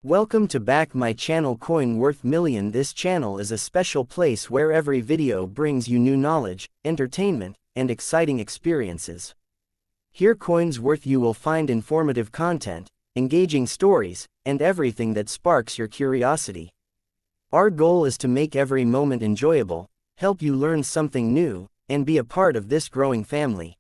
Welcome to back my channel Coin Worth Million. This channel is a special place where every video brings you new knowledge, entertainment, and exciting experiences. Here Coins Worth you will find informative content, engaging stories, and everything that sparks your curiosity. Our goal is to make every moment enjoyable, help you learn something new, and be a part of this growing family.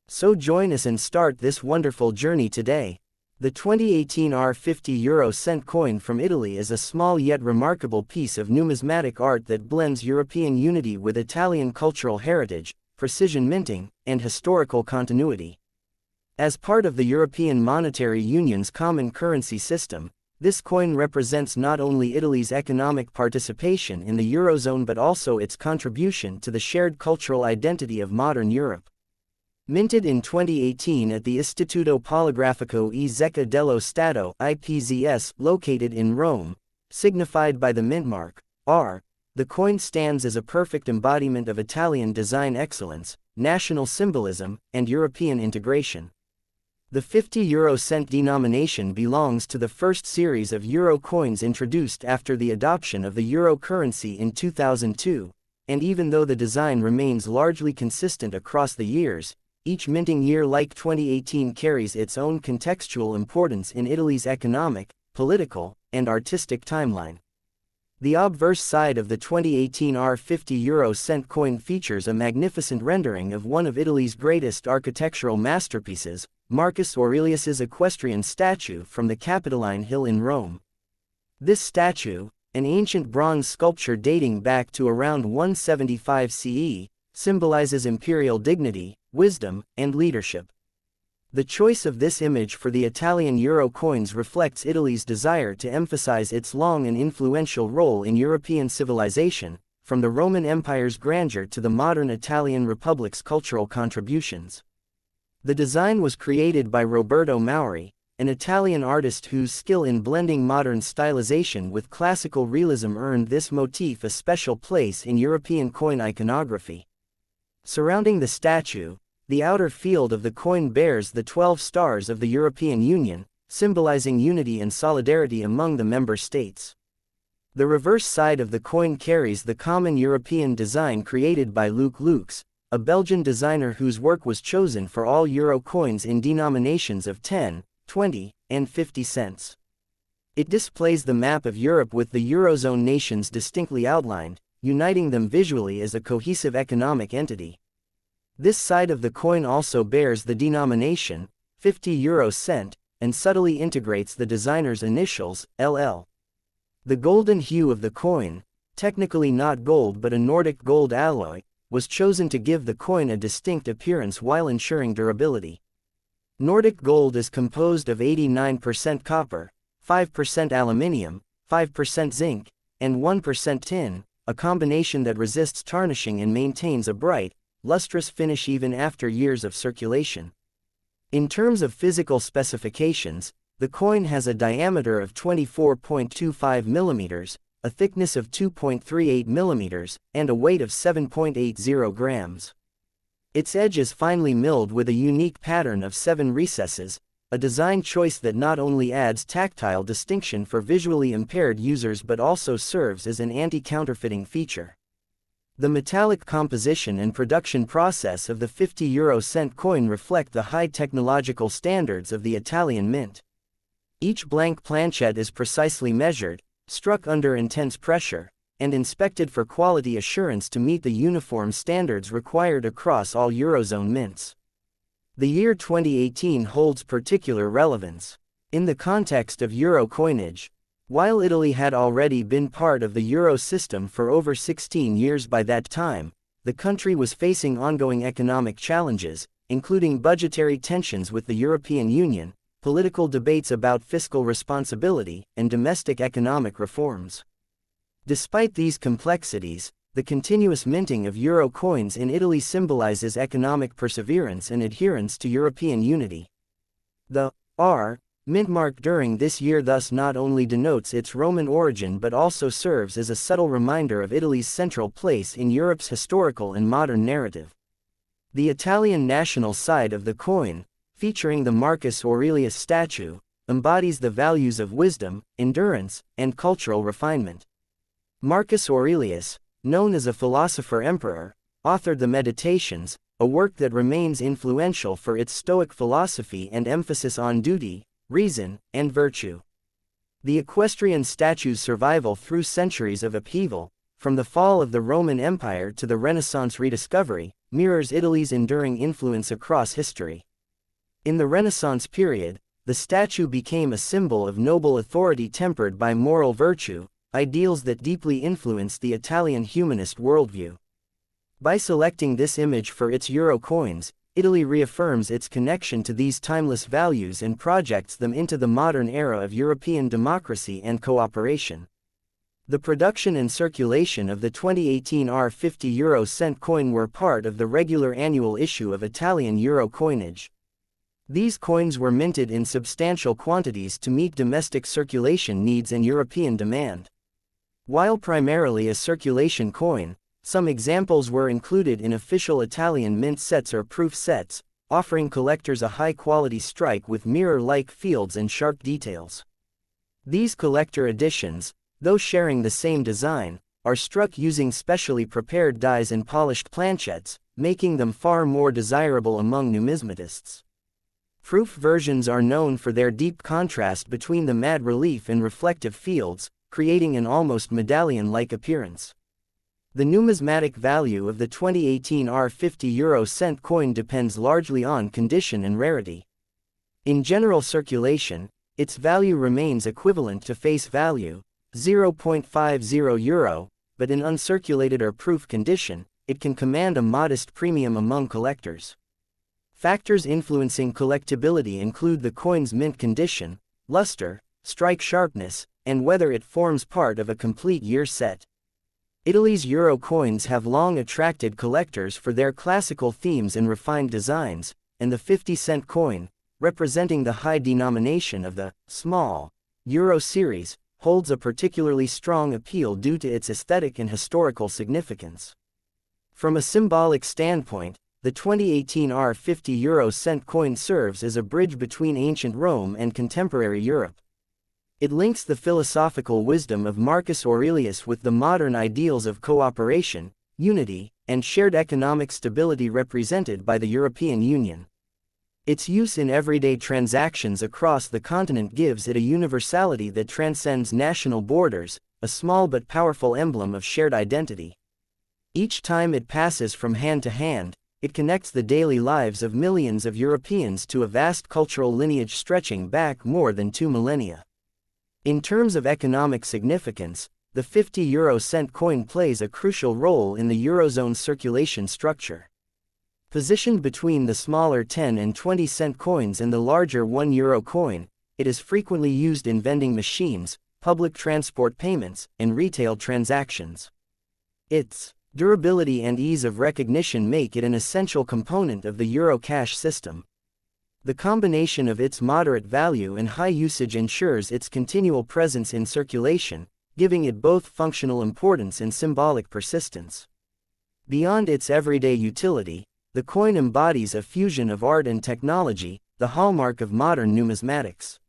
So join us and start this wonderful journey today. The 2018 €50 cent coin from Italy is a small yet remarkable piece of numismatic art that blends European unity with Italian cultural heritage, precision minting, and historical continuity. As part of the European Monetary Union's common currency system, this coin represents not only Italy's economic participation in the Eurozone but also its contribution to the shared cultural identity of modern Europe. Minted in 2018 at the Istituto Poligrafico e Zecca dello Stato (IPZS) located in Rome, signified by the mint mark R, the coin stands as a perfect embodiment of Italian design excellence, national symbolism, and European integration. The €50 cent denomination belongs to the first series of euro coins introduced after the adoption of the euro currency in 2002, and even though the design remains largely consistent across the years, each minting year like 2018 carries its own contextual importance in Italy's economic, political, and artistic timeline. The obverse side of the 2018 €50 cent coin features a magnificent rendering of one of Italy's greatest architectural masterpieces, Marcus Aurelius's equestrian statue from the Capitoline Hill in Rome. This statue, an ancient bronze sculpture dating back to around 175 CE, symbolizes imperial dignity, wisdom, and leadership. The choice of this image for the Italian euro coins reflects Italy's desire to emphasize its long and influential role in European civilization, from the Roman Empire's grandeur to the modern Italian Republic's cultural contributions. The design was created by Roberto Mauri, an Italian artist whose skill in blending modern stylization with classical realism earned this motif a special place in European coin iconography. Surrounding the statue, the outer field of the coin bears the 12 stars of the European Union, symbolizing unity and solidarity among the member states. The reverse side of the coin carries the common European design created by Luc Lux, a Belgian designer whose work was chosen for all euro coins in denominations of 10, 20, and 50 cents. It displays the map of Europe with the Eurozone nations distinctly outlined, uniting them visually as a cohesive economic entity. This side of the coin also bears the denomination, €50 cent, and subtly integrates the designer's initials, LL. The golden hue of the coin, technically not gold but a Nordic gold alloy, was chosen to give the coin a distinct appearance while ensuring durability. Nordic gold is composed of 89% copper, 5% aluminium, 5% zinc, and 1% tin, a combination that resists tarnishing and maintains a bright, lustrous finish even after years of circulation. In terms of physical specifications, the coin has a diameter of 24.25 mm, a thickness of 2.38 mm, and a weight of 7.80 grams. Its edge is finely milled with a unique pattern of 7 recesses, a design choice that not only adds tactile distinction for visually impaired users but also serves as an anti-counterfeiting feature. The metallic composition and production process of the €50 cent coin reflect the high technological standards of the Italian mint. Each blank planchet is precisely measured, struck under intense pressure, and inspected for quality assurance to meet the uniform standards required across all Eurozone mints. The year 2018 holds particular relevance. In the context of euro coinage, while Italy had already been part of the euro system for over 16 years by that time, the country was facing ongoing economic challenges, including budgetary tensions with the European Union, political debates about fiscal responsibility, and domestic economic reforms. Despite these complexities, the continuous minting of euro coins in Italy symbolizes economic perseverance and adherence to European unity. The R mint mark during this year thus not only denotes its Roman origin but also serves as a subtle reminder of Italy's central place in Europe's historical and modern narrative. The Italian national side of the coin, featuring the Marcus Aurelius statue, embodies the values of wisdom, endurance, and cultural refinement. Marcus Aurelius, known as a philosopher-emperor, authored the Meditations, a work that remains influential for its Stoic philosophy and emphasis on duty, reason, and virtue. The equestrian statue's survival through centuries of upheaval, from the fall of the Roman Empire to the Renaissance rediscovery, mirrors Italy's enduring influence across history. In the Renaissance period, the statue became a symbol of noble authority tempered by moral virtue, ideals that deeply influenced the Italian humanist worldview. By selecting this image for its euro coins, Italy reaffirms its connection to these timeless values and projects them into the modern era of European democracy and cooperation. The production and circulation of the 2018 R50 euro cent coin were part of the regular annual issue of Italian euro coinage. These coins were minted in substantial quantities to meet domestic circulation needs and European demand. While primarily a circulation coin, some examples were included in official Italian mint sets or proof sets, offering collectors a high-quality strike with mirror-like fields and sharp details. These collector editions, though sharing the same design, are struck using specially prepared dies and polished planchettes, making them far more desirable among numismatists. Proof versions are known for their deep contrast between the matte relief and reflective fields, creating an almost medallion-like appearance. The numismatic value of the 2018 R50 euro cent coin depends largely on condition and rarity. In general circulation, its value remains equivalent to face value, €0.50, but in uncirculated or proof condition, it can command a modest premium among collectors. Factors influencing collectability include the coin's mint condition, luster, strike sharpness, and whether it forms part of a complete year set. Italy's euro coins have long attracted collectors for their classical themes and refined designs, and the 50-cent coin, representing the high denomination of the small euro series, holds a particularly strong appeal due to its aesthetic and historical significance. From a symbolic standpoint, the 2018 R50 euro cent coin serves as a bridge between ancient Rome and contemporary Europe. It links the philosophical wisdom of Marcus Aurelius with the modern ideals of cooperation, unity, and shared economic stability represented by the European Union. Its use in everyday transactions across the continent gives it a universality that transcends national borders, a small but powerful emblem of shared identity. Each time it passes from hand to hand, it connects the daily lives of millions of Europeans to a vast cultural lineage stretching back more than 2 millennia. In terms of economic significance, the 50 euro cent coin plays a crucial role in the Eurozone's circulation structure. Positioned between the smaller 10 and 20 cent coins and the larger 1 euro coin, it is frequently used in vending machines, public transport payments, and retail transactions. Its durability and ease of recognition make it an essential component of the euro cash system. The combination of its moderate value and high usage ensures its continual presence in circulation, giving it both functional importance and symbolic persistence. Beyond its everyday utility, the coin embodies a fusion of art and technology, the hallmark of modern numismatics.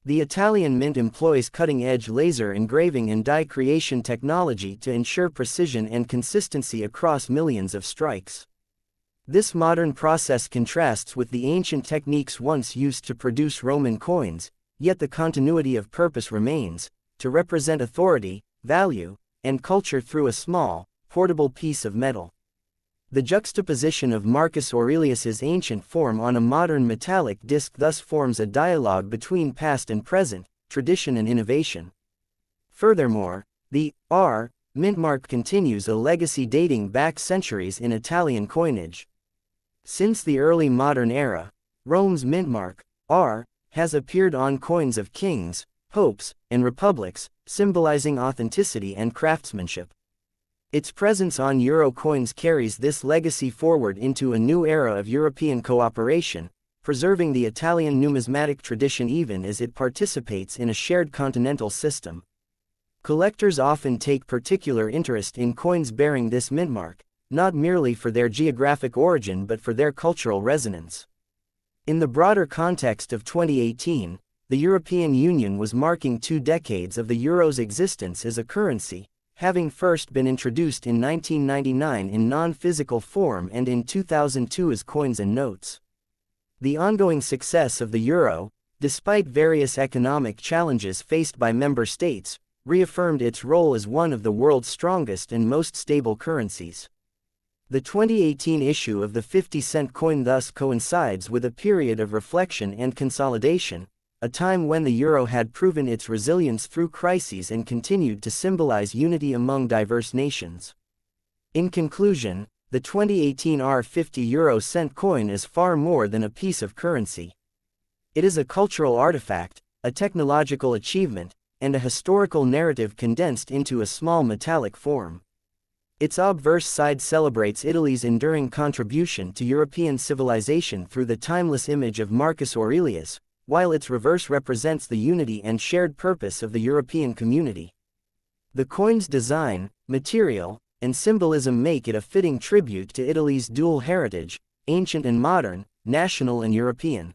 The Italian mint employs cutting-edge laser engraving and die creation technology to ensure precision and consistency across millions of strikes. This modern process contrasts with the ancient techniques once used to produce Roman coins, yet the continuity of purpose remains, to represent authority, value, and culture through a small, portable piece of metal. The juxtaposition of Marcus Aurelius's ancient form on a modern metallic disc thus forms a dialogue between past and present, tradition and innovation. Furthermore, the R mint mark continues a legacy dating back centuries in Italian coinage. Since the early modern era, Rome's mint mark, R, has appeared on coins of kings, popes, and republics, symbolizing authenticity and craftsmanship. Its presence on euro coins carries this legacy forward into a new era of European cooperation, preserving the Italian numismatic tradition even as it participates in a shared continental system. Collectors often take particular interest in coins bearing this mint mark, not merely for their geographic origin but for their cultural resonance. In the broader context of 2018, the European Union was marking 2 decades of the euro's existence as a currency, having first been introduced in 1999 in non-physical form and in 2002 as coins and notes. The ongoing success of the euro, despite various economic challenges faced by member states, reaffirmed its role as one of the world's strongest and most stable currencies. The 2018 issue of the 50-cent coin thus coincides with a period of reflection and consolidation, a time when the euro had proven its resilience through crises and continued to symbolize unity among diverse nations. In conclusion, the 2018 R50 euro cent coin is far more than a piece of currency. It is a cultural artifact, a technological achievement, and a historical narrative condensed into a small metallic form. Its obverse side celebrates Italy's enduring contribution to European civilization through the timeless image of Marcus Aurelius, while its reverse represents the unity and shared purpose of the European community. The coin's design, material, and symbolism make it a fitting tribute to Italy's dual heritage, ancient and modern, national and European.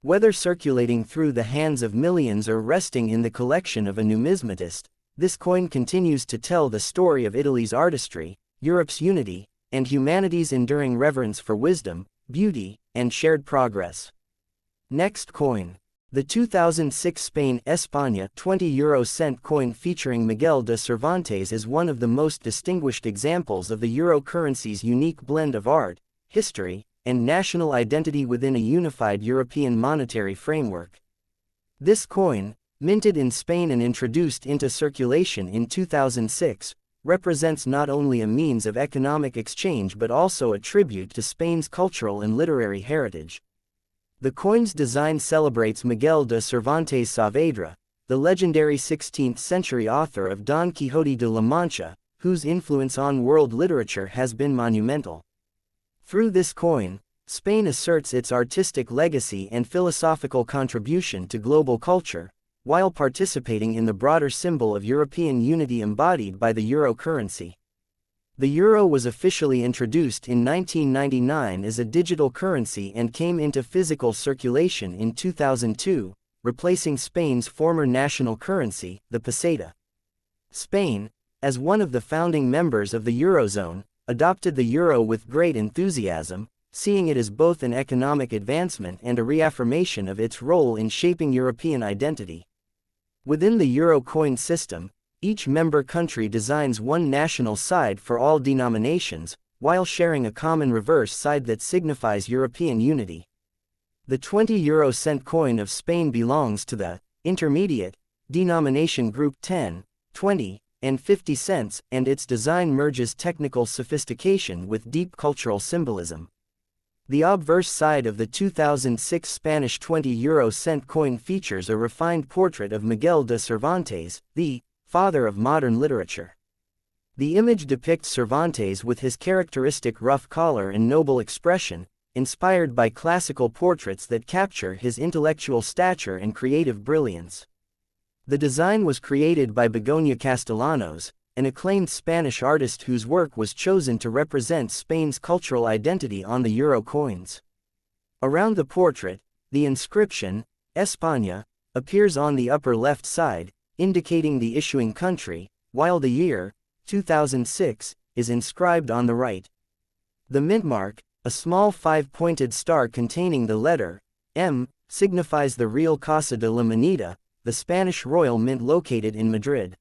Whether circulating through the hands of millions or resting in the collection of a numismatist, this coin continues to tell the story of Italy's artistry, Europe's unity, and humanity's enduring reverence for wisdom, beauty, and shared progress. Next coin. The 2006 Spain España 20 euro cent coin featuring Miguel de Cervantes is one of the most distinguished examples of the euro currency's unique blend of art, history, and national identity within a unified European monetary framework. This coin, minted in Spain and introduced into circulation in 2006, represents not only a means of economic exchange but also a tribute to Spain's cultural and literary heritage. The coin's design celebrates Miguel de Cervantes Saavedra, the legendary 16th-century author of Don Quixote de la Mancha, whose influence on world literature has been monumental. Through this coin, Spain asserts its artistic legacy and philosophical contribution to global culture, while participating in the broader symbol of European unity embodied by the euro currency. The euro was officially introduced in 1999 as a digital currency and came into physical circulation in 2002, replacing Spain's former national currency, the peseta. Spain, as one of the founding members of the Eurozone, adopted the euro with great enthusiasm, seeing it as both an economic advancement and a reaffirmation of its role in shaping European identity. Within the euro coin system, each member country designs one national side for all denominations, while sharing a common reverse side that signifies European unity. The 20 euro cent coin of Spain belongs to the intermediate denomination group 10, 20, and 50 cents, and its design merges technical sophistication with deep cultural symbolism. The obverse side of the 2006 Spanish 20 euro cent coin features a refined portrait of Miguel de Cervantes, the father of modern literature. The image depicts Cervantes with his characteristic rough collar and noble expression, inspired by classical portraits that capture his intellectual stature and creative brilliance. The design was created by Begoña Castellanos, an acclaimed Spanish artist whose work was chosen to represent Spain's cultural identity on the euro coins. Around the portrait, the inscription, España, appears on the upper left side, indicating the issuing country, while the year, 2006, is inscribed on the right. The mint mark, a small 5-pointed star containing the letter M, signifies the Real Casa de la Moneda, the Spanish royal mint located in Madrid.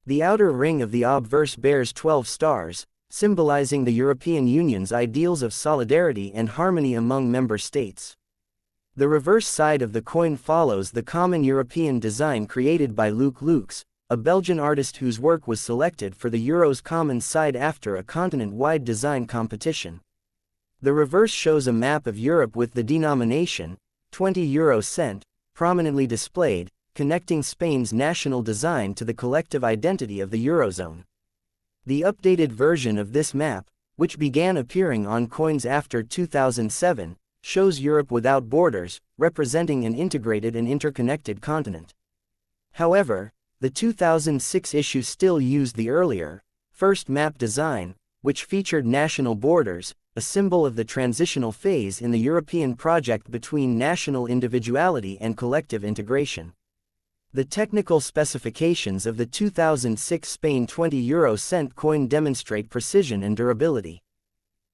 The outer ring of the obverse bears 12 stars, symbolizing the European Union's ideals of solidarity and harmony among member states. The reverse side of the coin follows the common European design created by Luc Lux, a Belgian artist whose work was selected for the euro's common side after a continent-wide design competition. The reverse shows a map of Europe with the denomination, 20 euro cent, prominently displayed, connecting Spain's national design to the collective identity of the Eurozone. The updated version of this map, which began appearing on coins after 2007, shows Europe without borders, representing an integrated and interconnected continent. However, the 2006 issue still used the earlier, first map design, which featured national borders, a symbol of the transitional phase in the European project between national individuality and collective integration. The technical specifications of the 2006 Spain 20 euro cent coin demonstrate precision and durability.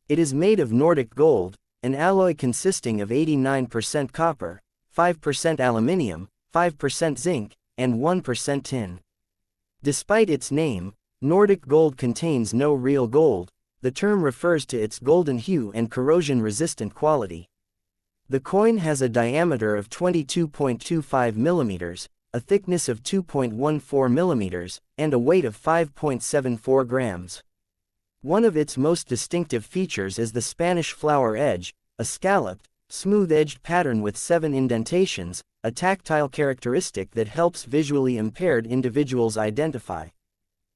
It is made of Nordic gold, an alloy consisting of 89% copper, 5% aluminium, 5% zinc, and 1% tin. Despite its name, Nordic gold contains no real gold. The term refers to its golden hue and corrosion-resistant quality. The coin has a diameter of 22.25 millimeters, a thickness of 2.14 millimeters, and a weight of 5.74 grams. One of its most distinctive features is the Spanish flower edge, a scalloped, smooth-edged pattern with 7 indentations, a tactile characteristic that helps visually impaired individuals identify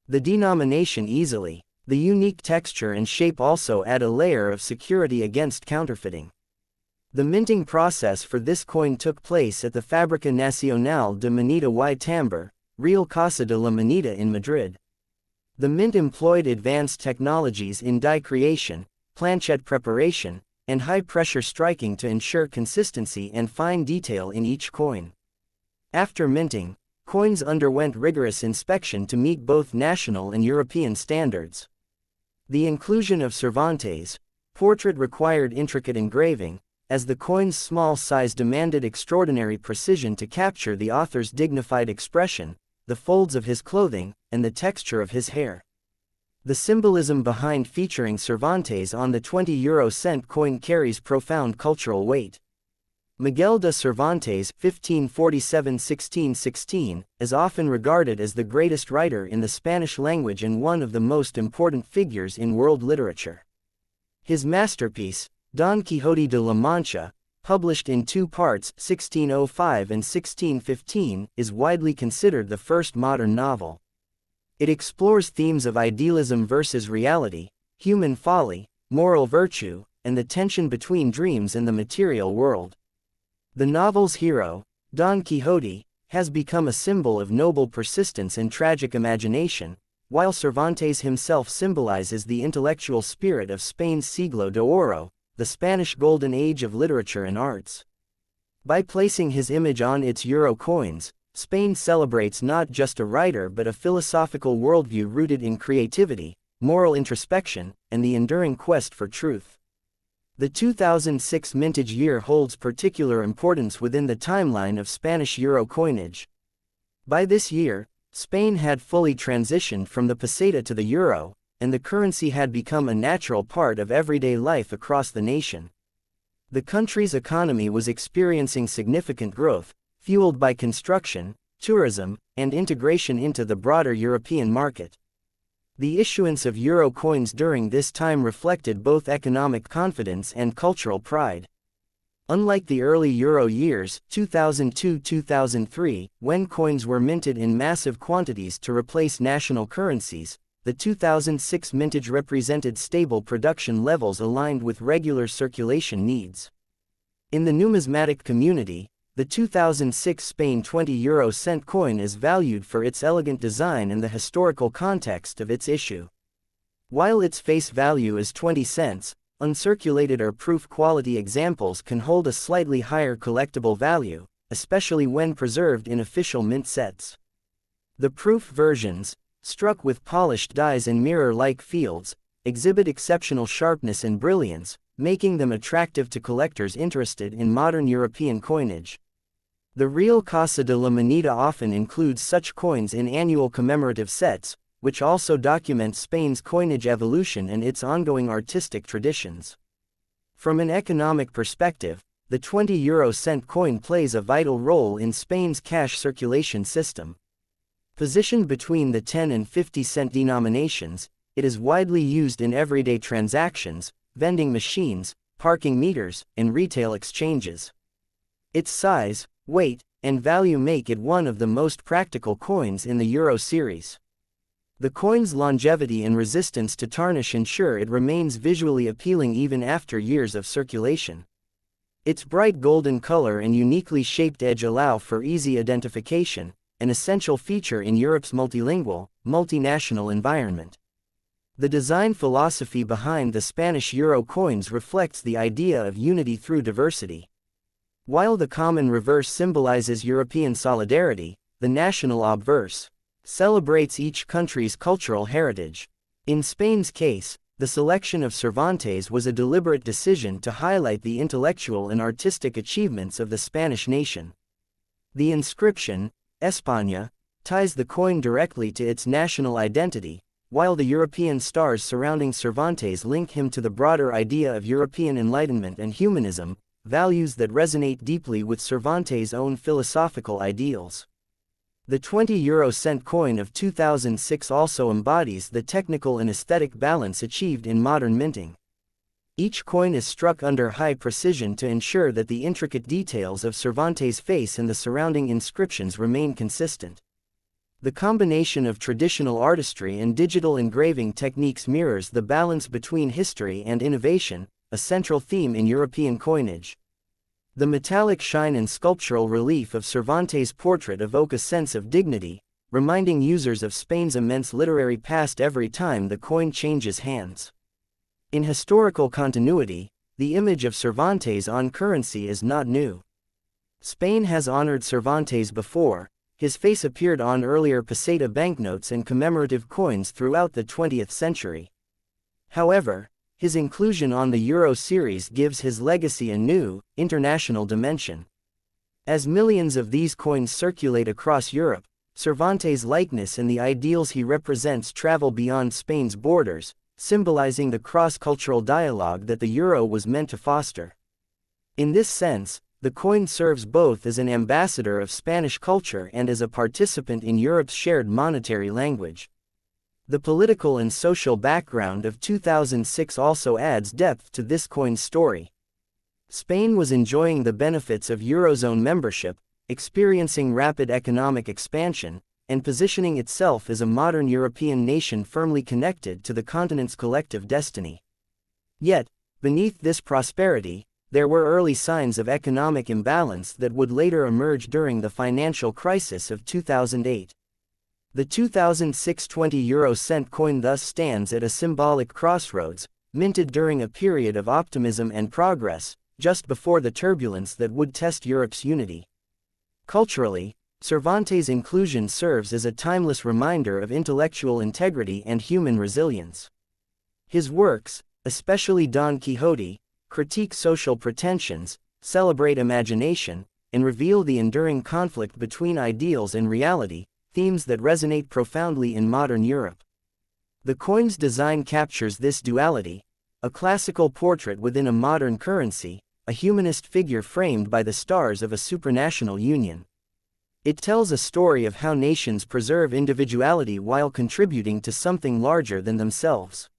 the denomination easily. The unique texture and shape also add a layer of security against counterfeiting. The minting process for this coin took place at the Fábrica Nacional de Moneda y Timbre, Real Casa de la Moneda in Madrid. The mint employed advanced technologies in die creation, planchet preparation, and high-pressure striking to ensure consistency and fine detail in each coin. After minting, coins underwent rigorous inspection to meet both national and European standards. The inclusion of Cervantes' portrait required intricate engraving, as the coin's small size demanded extraordinary precision to capture the author's dignified expression, the folds of his clothing, and the texture of his hair. The symbolism behind featuring Cervantes on the 20 euro cent coin carries profound cultural weight. Miguel de Cervantes (1547–1616) is often regarded as the greatest writer in the Spanish language and one of the most important figures in world literature. His masterpiece, Don Quixote de la Mancha, published in 2 parts, 1605 and 1615, is widely considered the first modern novel. It explores themes of idealism versus reality, human folly, moral virtue, and the tension between dreams and the material world. The novel's hero, Don Quixote, has become a symbol of noble persistence and tragic imagination, while Cervantes himself symbolizes the intellectual spirit of Spain's Siglo de Oro, the Spanish Golden Age of literature and arts. By placing his image on its euro coins, Spain celebrates not just a writer but a philosophical worldview rooted in creativity, moral introspection, and the enduring quest for truth. The 2006 mintage year holds particular importance within the timeline of Spanish euro coinage. By this year, Spain had fully transitioned from the peseta to the euro, and the currency had become a natural part of everyday life across the nation. The country's economy was experiencing significant growth, fueled by construction, tourism, and integration into the broader European market. The issuance of euro coins during this time reflected both economic confidence and cultural pride. Unlike the early euro years, 2002–2003, when coins were minted in massive quantities to replace national currencies, the 2006 mintage represented stable production levels aligned with regular circulation needs. In the numismatic community, the 2006 Spain 20 euro cent coin is valued for its elegant design and the historical context of its issue. While its face value is 20 cents, uncirculated or proof quality examples can hold a slightly higher collectible value, especially when preserved in official mint sets. The proof versions, struck with polished dies and mirror-like fields, exhibit exceptional sharpness and brilliance, making them attractive to collectors interested in modern European coinage. The Real Casa de la Moneda often includes such coins in annual commemorative sets, which also document Spain's coinage evolution and its ongoing artistic traditions. From an economic perspective, the 20 euro cent coin plays a vital role in Spain's cash circulation system. Positioned between the 10 and 50 cent denominations, it is widely used in everyday transactions, vending machines, parking meters, and retail exchanges. Its size, weight, and value make it one of the most practical coins in the Euro series. The coin's longevity and resistance to tarnish ensure it remains visually appealing even after years of circulation. Its bright golden color and uniquely shaped edge allow for easy identification, an essential feature in Europe's multilingual, multinational environment. The design philosophy behind the Spanish euro coins reflects the idea of unity through diversity. While the common reverse symbolizes European solidarity, the national obverse celebrates each country's cultural heritage. In Spain's case, the selection of Cervantes was a deliberate decision to highlight the intellectual and artistic achievements of the Spanish nation. The inscription, España, ties the coin directly to its national identity, while the European stars surrounding Cervantes link him to the broader idea of European Enlightenment and humanism, values that resonate deeply with Cervantes' own philosophical ideals. The 20-euro-cent coin of 2006 also embodies the technical and aesthetic balance achieved in modern minting. Each coin is struck under high precision to ensure that the intricate details of Cervantes' face and the surrounding inscriptions remain consistent. The combination of traditional artistry and digital engraving techniques mirrors the balance between history and innovation, a central theme in European coinage. The metallic shine and sculptural relief of Cervantes' portrait evoke a sense of dignity, reminding users of Spain's immense literary past every time the coin changes hands. In historical continuity, the image of Cervantes on currency is not new. Spain has honored Cervantes before. His face appeared on earlier peseta banknotes and commemorative coins throughout the 20th century. However, his inclusion on the Euro series gives his legacy a new, international dimension. As millions of these coins circulate across Europe, Cervantes' likeness and the ideals he represents travel beyond Spain's borders, symbolizing the cross-cultural dialogue that the Euro was meant to foster. In this sense, the coin serves both as an ambassador of Spanish culture and as a participant in Europe's shared monetary language. The political and social background of 2006 also adds depth to this coin's story. Spain was enjoying the benefits of Eurozone membership, experiencing rapid economic expansion, and positioning itself as a modern European nation firmly connected to the continent's collective destiny. Yet, beneath this prosperity, there were early signs of economic imbalance that would later emerge during the financial crisis of 2008. The 2006 20-euro-cent coin thus stands at a symbolic crossroads, minted during a period of optimism and progress, just before the turbulence that would test Europe's unity. Culturally, Cervantes' inclusion serves as a timeless reminder of intellectual integrity and human resilience. His works, especially Don Quixote, critique social pretensions, celebrate imagination, and reveal the enduring conflict between ideals and reality, themes that resonate profoundly in modern Europe. The coin's design captures this duality, a classical portrait within a modern currency, a humanist figure framed by the stars of a supranational union. It tells a story of how nations preserve individuality while contributing to something larger than themselves.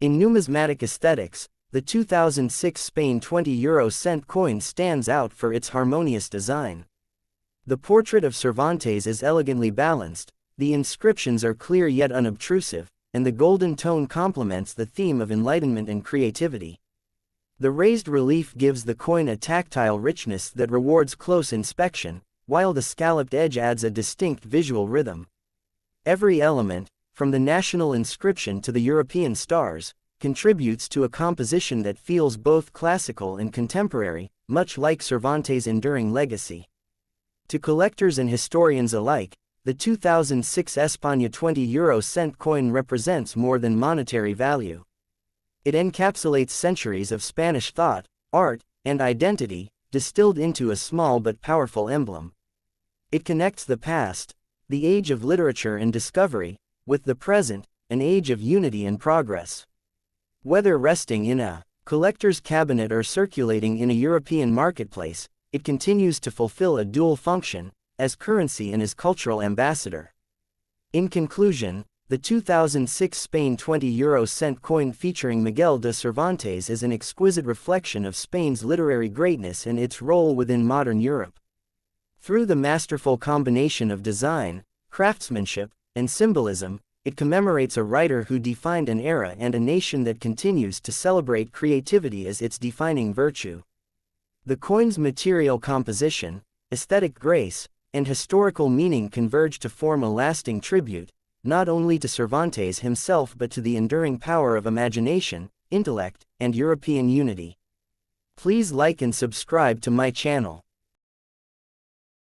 In numismatic aesthetics, the 2006 Spain 20-euro-cent coin stands out for its harmonious design. The portrait of Cervantes is elegantly balanced, the inscriptions are clear yet unobtrusive, and the golden tone complements the theme of enlightenment and creativity. The raised relief gives the coin a tactile richness that rewards close inspection, while the scalloped edge adds a distinct visual rhythm. Every element, from the national inscription to the European stars, contributes to a composition that feels both classical and contemporary, much like Cervantes' enduring legacy. To collectors and historians alike, the 2006 España 20-euro-cent coin represents more than monetary value. It encapsulates centuries of Spanish thought, art, and identity, distilled into a small but powerful emblem. It connects the past, the age of literature and discovery, with the present, an age of unity and progress. Whether resting in a collector's cabinet or circulating in a European marketplace, it continues to fulfill a dual function, as currency and as cultural ambassador. In conclusion, the 2006 Spain 20-euro-cent coin featuring Miguel de Cervantes is an exquisite reflection of Spain's literary greatness and its role within modern Europe. Through the masterful combination of design, craftsmanship, and symbolism, it commemorates a writer who defined an era and a nation that continues to celebrate creativity as its defining virtue. The coin's material composition, aesthetic grace, and historical meaning converge to form a lasting tribute, not only to Cervantes himself but to the enduring power of imagination, intellect, and European unity. Please like and subscribe to my channel.